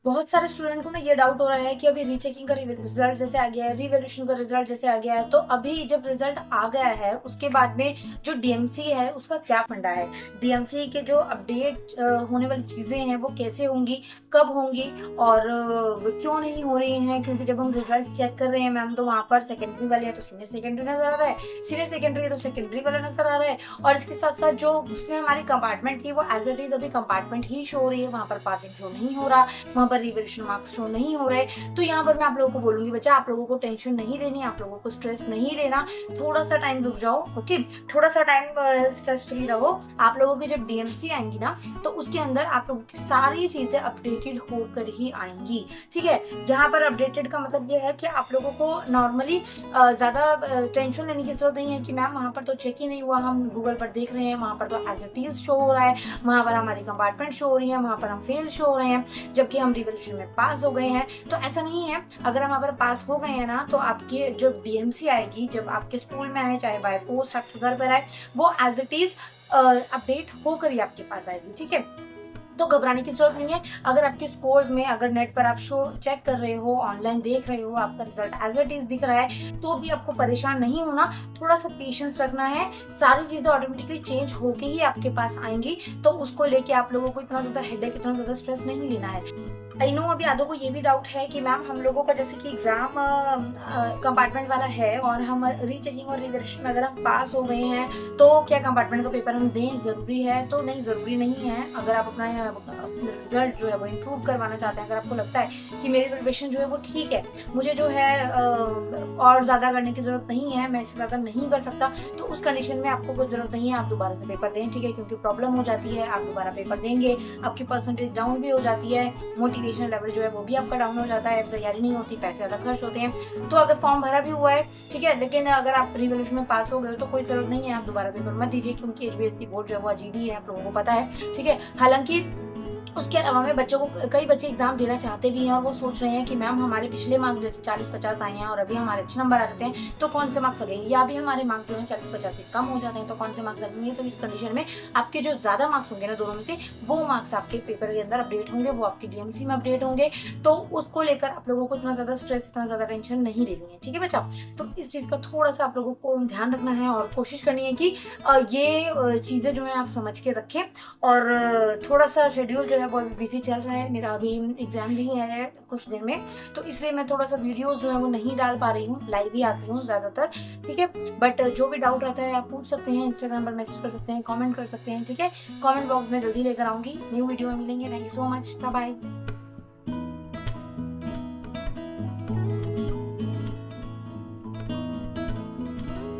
बहुत सारे स्टूडेंट को ना ये डाउट हो रहा है कि अभी रीचेकिंग का रिजल्ट जैसे आ गया है, रिवैल्यूएशन का रिजल्ट जैसे आ गया है, तो अभी जब रिजल्ट आ गया है उसके बाद में जो डीएमसी है उसका क्या फंडा है, डीएमसी के जो अपडेट होने वाली चीजें हैं वो कैसे होंगी, कब होंगी और क्यों नहीं हो रही हैं। क्योंकि जब हम रिजल्ट चेक कर रहे हैं मैम तो वहाँ पर सेकेंडरी वाले है तो सीनियर सेकेंडरी नजर आ रहा है, सीनियर सेकेंडरी है तो सेकेंडरी वाला नजर आ रहा है, और इसके साथ साथ जो जिसमें हमारी कंपार्टमेंट थी वो एज इट इज अभी कंपार्टमेंट ही शो हो रही है, वहाँ पर पासिंग शो नहीं हो रहा, वहाँ पर रिवैल्यूएशन मार्क्स शो नहीं हो रहे। तो यहाँ पर मैं आप लोगों को बोलूंगी बच्चा आप लोगों को टेंशन नहीं लेनी, आप लोगों को स्ट्रेस नहीं लेना, थोड़ा सा टाइम रुक जाओ। ओके, थोड़ा सा टाइम स्ट्रेस फ्री रहो। आप लोगों की जब डीएमसी आएंगी ना तो उसके अंदर आप लोगों की सारी चीजें अपडेटेड होकर ही आएंगी। ठीक है, यहाँ पर अपडेटेड का मतलब ये है कि आप लोगों को नॉर्मली ज्यादा टेंशन लेने की जरूरत नहीं है कि मैम वहाँ पर तो चेक ही नहीं हुआ, हम गूगल पर देख रहे हैं वहाँ पर तो एज इट इज शो हो रहा है, वहाँ पर हमारी कंपार्टमेंट शो हो रही है, वहाँ पर हम फेल शो हो रहे हैं, जबकि हम रिवैल्यूएशन में पास हो गए हैं। तो ऐसा नहीं है, अगर हम वहाँ पर पास हो गए हैं ना तो आपकी जब डीएमसी आएगी, जब आपके स्कूल में आए चाहे बाय पोस्ट आपके घर पर आए, वो एज इट इज अपडेट होकर ही आपके पास आएगी। ठीक है, तो घबराने की जरूरत नहीं है। अगर आपके स्कोर्स में अगर नेट पर आप शो चेक कर रहे हो, ऑनलाइन देख रहे हो, आपका रिजल्ट एज इट इज दिख रहा है, तो भी आपको परेशान नहीं होना, थोड़ा सा पेशेंस रखना है, सारी चीजें ऑटोमेटिकली चेंज होके ही आपके पास आएंगी। तो उसको लेके आप लोगों को इतना ज्यादा हेडेक, इतना ज्यादा स्ट्रेस नहीं लेना है। आई नो अभी आधों को ये भी डाउट है कि मैम हम लोगों का जैसे कि एग्जाम कंपार्टमेंट वाला है और हम रीचेकिंग और रिवैल्यूएशन में अगर हम पास हो गए हैं तो क्या कंपार्टमेंट का पेपर हम दें, जरूरी है? तो नहीं, जरूरी नहीं है। अगर आप अपना रिजल्ट जो है वो इम्प्रूव करवाना चाहते हैं, अगर आपको लगता है कि मेरी प्रिपरेशन जो है वो ठीक है, मुझे जो है और ज़्यादा करने की ज़रूरत नहीं है, मैं इससे ज़्यादा नहीं कर सकता, तो उस कंडीशन में आपको कोई ज़रूरत नहीं है, आप दोबारा से पेपर दें। ठीक है, क्योंकि प्रॉब्लम हो जाती है, आप दोबारा पेपर देंगे, आपकी परसेंटेज डाउन भी हो जाती है, मोटिवेशन लेवल जो है वो भी आपका डाउन हो जाता है, तैयारी नहीं होती, पैसे ज़्यादा खर्च होते हैं। तो अगर फॉर्म भरा भी हुआ है, ठीक है, लेकिन अगर आप रिवैल्यूएशन में पास हो गए हो तो कोई ज़रूरत नहीं है आप दोबारा पेपर मत दीजिए, क्योंकि एचबीएससी बोर्ड जो है वो अजीब ही है, आप लोगों को पता है। ठीक है, हालांकि उसके अलावा में बच्चों को, कई बच्चे एग्जाम देना चाहते भी हैं और वो सोच रहे हैं कि मैम हमारे पिछले मार्क्स जैसे 40-50 आए हैं और अभी हमारे अच्छे नंबर आ जाते हैं तो कौन से मार्क्स लगेंगे, या अभी हमारे मार्क्स जो है 40-50 से कम हो जाते हैं तो कौन से मार्क्स लगेंगे। तो इस कंडीशन में आपके जो ज्यादा मार्क्स होंगे ना दोनों में से, वो मार्क्स आपके पेपर के अंदर अपडेट होंगे, वो आपकी डीएमसी में अपडेट होंगे। तो उसको लेकर आप लोगों को इतना ज्यादा स्ट्रेस, इतना ज्यादा टेंशन नहीं लेनी है। ठीक है बच्चा, तो इस चीज का थोड़ा सा आप लोगों को ध्यान रखना है और कोशिश करनी है कि ये चीजें जो है आप समझ के रखें। और थोड़ा सा शेड्यूल जो है वो बिजी चल रहा है, मेरा अभी एग्जाम भी है कुछ दिन में, तो इसलिए मैं थोड़ा सा वीडियोस जो है वो नहीं डाल पा रही हूँ, लाइव ही आती हूँ ज्यादातर। ठीक है, बट जो भी डाउट रहता है आप पूछ सकते हैं, इंस्टाग्राम पर मैसेज कर सकते हैं, कमेंट कर सकते हैं। ठीक है, कमेंट बॉक्स में जल्दी लेकर आऊंगी, न्यू वीडियो में मिलेंगे। Thank you so much, bye bye.